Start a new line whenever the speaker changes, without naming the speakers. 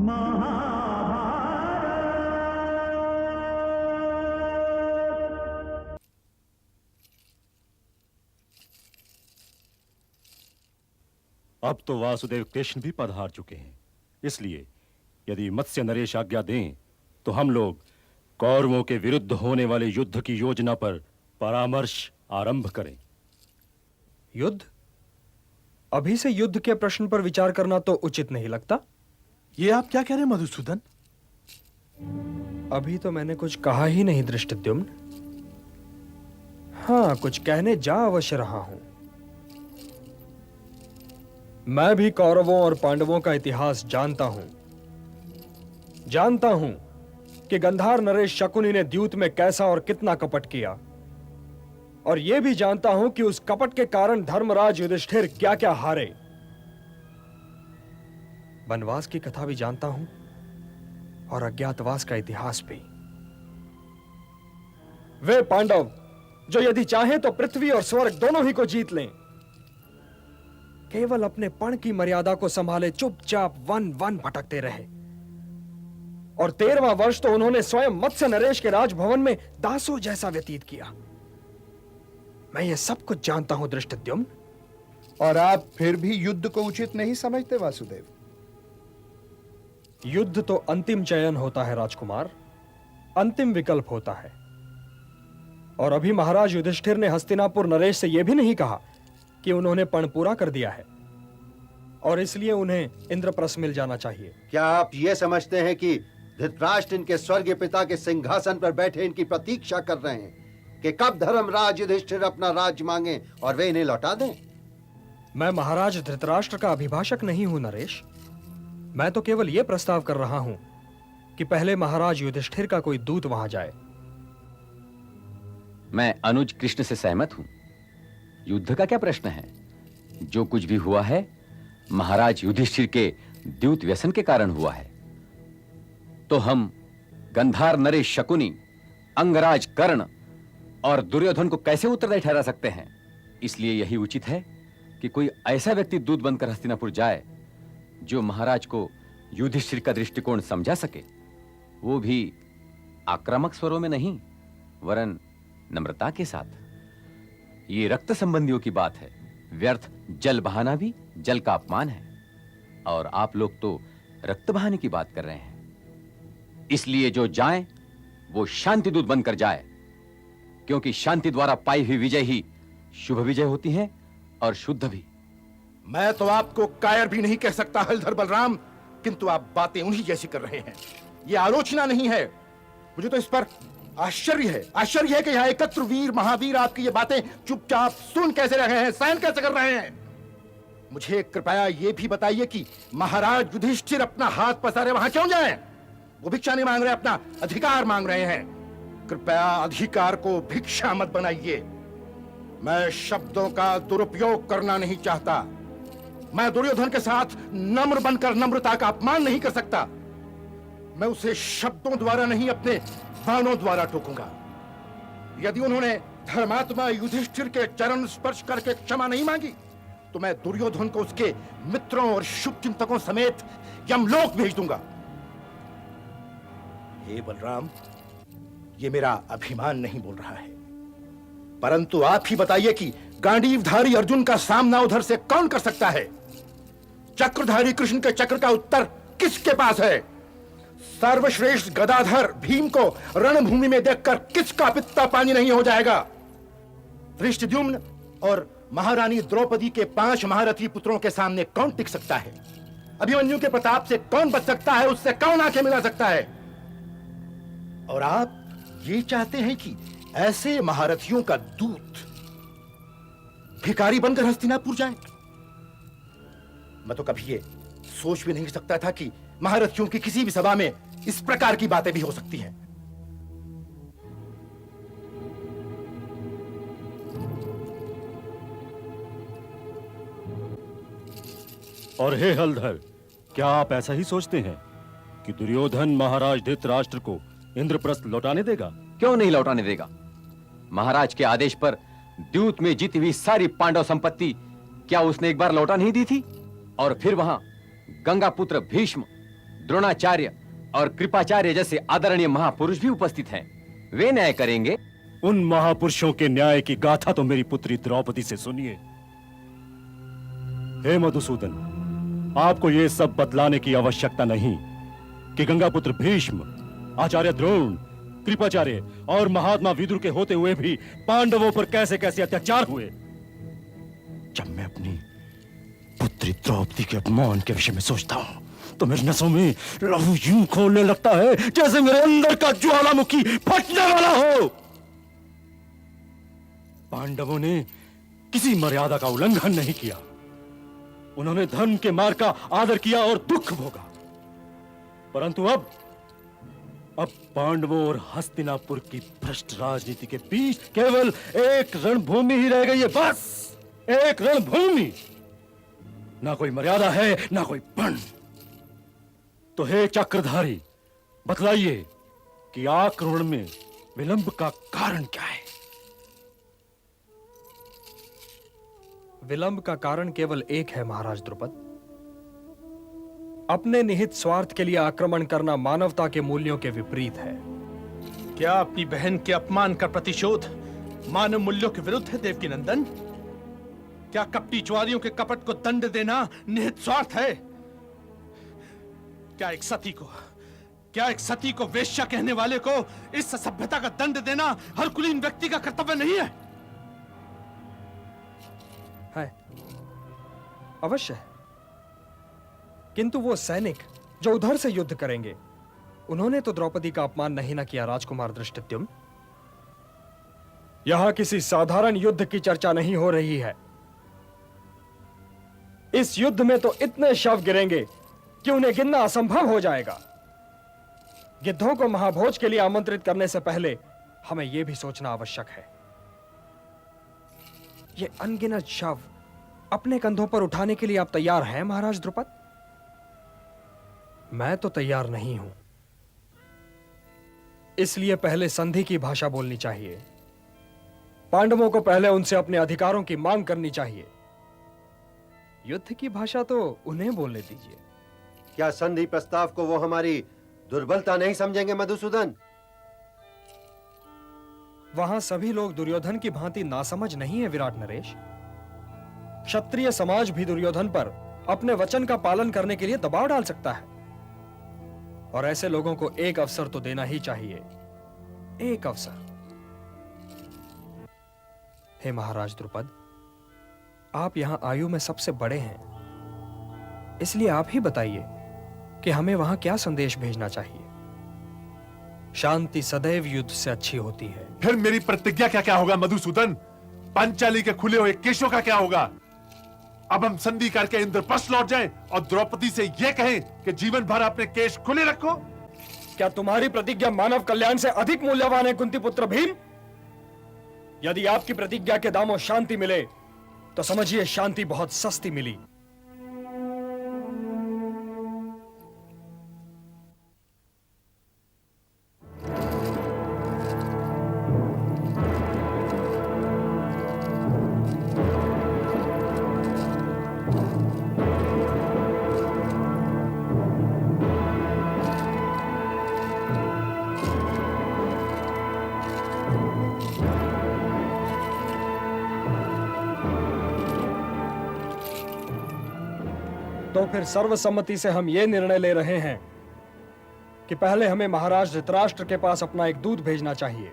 अब तो वासुदेव कृष्ण भी पधार चुके हैं, इसलिए यदि मत्स्य नरेश आज्ञा दें तो हम लोग कौरवों के विरुद्ध होने वाले युद्ध की योजना पर परामर्श आरंभ करें।
युद्ध? अभी से युद्ध के प्रश्न पर विचार करना तो उचित नहीं लगता।
ये आप क्या कह रहे हैं मधुसूदन?
अभी तो मैंने कुछ कहा ही नहीं धृष्टद्युम्न। हाँ, कुछ कहने जा अवश्य रहा हूं। मैं भी कौरवों और पांडवों का इतिहास जानता हूं कि गंधार नरेश शकुनी ने द्यूत में कैसा और कितना कपट किया, और यह भी जानता हूं कि उस कपट के कारण धर्मराज युधिष्ठिर क्या क्या हारे। वनवास की कथा भी जानता हूं और अज्ञातवास का इतिहास भी। वे पांडव जो यदि चाहें तो पृथ्वी और स्वर्ग दोनों ही को जीत लें, केवल अपने पण की मर्यादा को संभाले चुपचाप वन वन भटकते रहे। और 13वां वर्ष तो उन्होंने स्वयं मत्स्य नरेश के राजभवन में दासों जैसा व्यतीत किया। मैं ये सब कुछ जानता हूं धृष्टद्युम्न।
और आप फिर भी युद्ध को उचित नहीं समझते वासुदेव?
युद्ध तो अंतिम चयन होता है राजकुमार, अंतिम विकल्प होता है। और अभी महाराज युधिष्ठिर ने हस्तिनापुर नरेश से यह भी नहीं कहा कि उन्होंने पण पूरा कर दिया है और इसलिए उन्हें इंद्रप्रस्थ मिल जाना चाहिए।
क्या आप ये समझते हैं कि धृतराष्ट्र इनके स्वर्गीय पिता के सिंहासन पर बैठे इनकी प्रतीक्षा कर रहे हैं कि कब धर्मराज युधिष्ठिर अपना राज्य मांगे और वे इन्हें लौटा दें?
मैं महाराज धृतराष्ट्र का अभिभाषक नहीं हूं नरेश। मैं तो केवल यह प्रस्ताव कर रहा हूं कि पहले महाराज युधिष्ठिर का कोई दूत वहां जाए।
मैं अनुज कृष्ण से सहमत हूं। युद्ध का क्या प्रश्न है? जो कुछ भी हुआ है महाराज युधिष्ठिर के द्यूत व्यसन के कारण हुआ है। तो हम गंधार नरेश शकुनी, अंगराज कर्ण और दुर्योधन को कैसे उत्तरदायी ठहरा सकते हैं? इसलिए यही उचित है कि कोई ऐसा व्यक्ति दूत बनकर हस्तिनापुर जाए जो महाराज को युधिष्ठिर का दृष्टिकोण समझा सके, वो भी आक्रामक स्वरों में नहीं वरन नम्रता के साथ। ये रक्त संबंधियों की बात है। व्यर्थ जल बहाना भी जल का अपमान है, और आप लोग तो रक्त बहाने की बात कर रहे हैं। इसलिए जो जाए वो शांति दूत बनकर जाए, क्योंकि शांति द्वारा पाई हुई विजय ही शुभ विजय होती है और शुद्ध भी।
मैं तो आपको कायर भी नहीं कह सकता हलधर बलराम, किंतु आप बातें उन्हीं जैसी कर रहे हैं। ये आलोचना नहीं है। मुझे तो इस पर आश्चर्य है कि यहाँ एकत्र वीर महावीर आपकी ये बातें चुपचाप सुन कैसे रहे हैं, सहन कैसे कर रहे हैं। मुझे कृपया ये भी बताइए कि महाराज युधिष्ठिर अपना हाथ पसारे वहां क्यों जाएं? वो भिक्षा नहीं मांग रहे, अपना अधिकार मांग रहे हैं। कृपया अधिकार को भिक्षा मत बनाइए। मैं शब्दों का दुरुपयोग करना नहीं चाहता। मैं दुर्योधन के साथ नम्र बनकर नम्रता का अपमान नहीं कर सकता। मैं उसे शब्दों द्वारा नहीं, अपने बाणों द्वारा टोकूंगा। यदि उन्होंने धर्मात्मा युधिष्ठिर के चरण स्पर्श करके क्षमा नहीं मांगी तो मैं दुर्योधन को उसके मित्रों और शुभचिंतकों समेत यमलोक भेज दूंगा। हे बलराम, ये मेरा अभिमान नहीं बोल रहा है, परंतु आप ही बताइए कि गांडीवधारी अर्जुन का सामना उधर से कौन कर सकता है? चक्रधारी कृष्ण के चक्र का उत्तर किसके पास है? सर्वश्रेष्ठ गदाधर भीम को रणभूमि में देखकर किसका पित्ता पानी नहीं हो जाएगा? धृष्टद्युम्न और महारानी द्रौपदी के 5 महारथी पुत्रों के सामने कौन टिक सकता है? अभिमन्यु के प्रताप से कौन बच सकता है? उससे कौन आंखें मिला सकता है? और आप ये चाहते हैं कि ऐसे महारथियों का दूत भिखारी बनकर हस्तिनापुर जाए? मैं तो कभी ये सोच भी नहीं सकता था कि महारथियों की किसी भी सभा में इस प्रकार की बातें भी हो सकती हैं।
और हे हलधर, क्या आप ऐसा ही सोचते हैं कि दुर्योधन महाराज धृतराष्ट्र को इंद्रप्रस्थ लौटाने देगा?
क्यों नहीं लौटाने देगा? महाराज के आदेश पर द्यूत में जीती हुई सारी पांडव संपत्ति क्या उसने एक बार लौटा नहीं दी थी? और फिर वहां गंगा पुत्र भीष्म, द्रोणाचार्य और कृपाचार्य जैसे आदरणीय महापुरुष भी उपस्थित हैं। वे न्याय करेंगे।
उन महापुरुषों के न्याय की गाथा तो मेरी पुत्री द्रौपदी से सुनिए। हे मधुसूदन, आपको यह सब बतलाने की आवश्यकता नहीं कि गंगापुत्र भीष्म, आचार्य द्रोण, कृपाचार्य और महात्मा विदुर के होते हुए भी पांडवों पर कैसे कैसे अत्याचार हुए। जब मैं अपनी पुत्री द्रौपदी के अपमान के विषय में सोचता हूं तो मेरी नसों में लहू यूं खोलने लगता है जैसे मेरे अंदर का ज्वालामुखी फटने वाला हो। पांडवों ने किसी मर्यादा का उल्लंघन नहीं किया। उन्होंने धर्म के मार्ग का आदर किया और दुख भोगा। परंतु अब पांडवों और हस्तिनापुर की भ्रष्ट राजनीति के बीच केवल एक रणभूमि ही रह गई है, बस एक रणभूमि। ना कोई मर्यादा है, ना कोई पण। तो हे चक्रधारी, बतलाइए कि आक्रमण में विलंब का कारण क्या है?
विलंब का कारण केवल एक है महाराज द्रुपद। अपने निहित स्वार्थ के लिए आक्रमण करना मानवता के मूल्यों के विपरीत है।
क्या अपनी बहन के अपमान का प्रतिशोध मानव मूल्यों के विरुद्ध है देवकी नंदन? क्या कपटी ज्वारियों के कपट को दंड देना निहित स्वार्थ है? क्या एक सती को वेश्या कहने वाले को इस असभ्यता का दंड देना हर कुलीन व्यक्ति का कर्तव्य नहीं है?
अवश्य है, किंतु वो सैनिक जो उधर से युद्ध करेंगे, उन्होंने तो द्रौपदी का अपमान नहीं ना किया। राजकुमार धृष्टद्युम्न, यहां किसी साधारण युद्ध की चर्चा नहीं हो रही है। इस युद्ध में तो इतने शव गिरेंगे कि उन्हें गिनना असंभव हो जाएगा। गिद्धों को महाभोज के लिए आमंत्रित करने से पहले हमें यह भी सोचना आवश्यक है। ये अनगिनत शव अपने कंधों पर उठाने के लिए आप तैयार हैं महाराज द्रुपद? मैं तो तैयार नहीं हूं। इसलिए पहले संधि की भाषा बोलनी चाहिए। पांडवों को पहले उनसे अपने अधिकारों की मांग करनी चाहिए। युद्ध की भाषा तो उन्हें बोलने दीजिए।
क्या संधि प्रस्ताव को वो हमारी दुर्बलता नहीं समझेंगे मधुसूदन?
वहां सभी लोग दुर्योधन की भांति नासमझ नहीं है विराट नरेश। क्षत्रिय समाज भी दुर्योधन पर अपने वचन का पालन करने के लिए दबाव डाल सकता है, और ऐसे लोगों को एक अवसर तो देना ही चाहिए। एक अवसर। हे महाराज द्रुपद, आप यहां आयु में सबसे बड़े हैं, इसलिए आप ही बताइए कि हमें वहां क्या संदेश भेजना चाहिए। शांति सदैव युद्ध से अच्छी होती है।
फिर मेरी प्रतिज्ञा क्या क्या होगा मधुसूदन? पांचाली के खुले हुए केशों का क्या होगा? अब हम संधि करके इंद्रप्रस्थ लौट जाएं और द्रौपदी से यह कहें कि जीवन भर अपने केश खुले रखो?
क्या तुम्हारी प्रतिज्ञा मानव कल्याण से अधिक मूल्यवान है कुंती पुत्र भीम? यदि आपकी प्रतिज्ञा के दामों शांति मिले तो समझिए शांति बहुत सस्ती मिली। तो फिर सर्वसम्मति से हम ये निर्णय ले रहे हैं कि पहले हमें महाराज धृतराष्ट्र के पास अपना एक दूत भेजना चाहिए।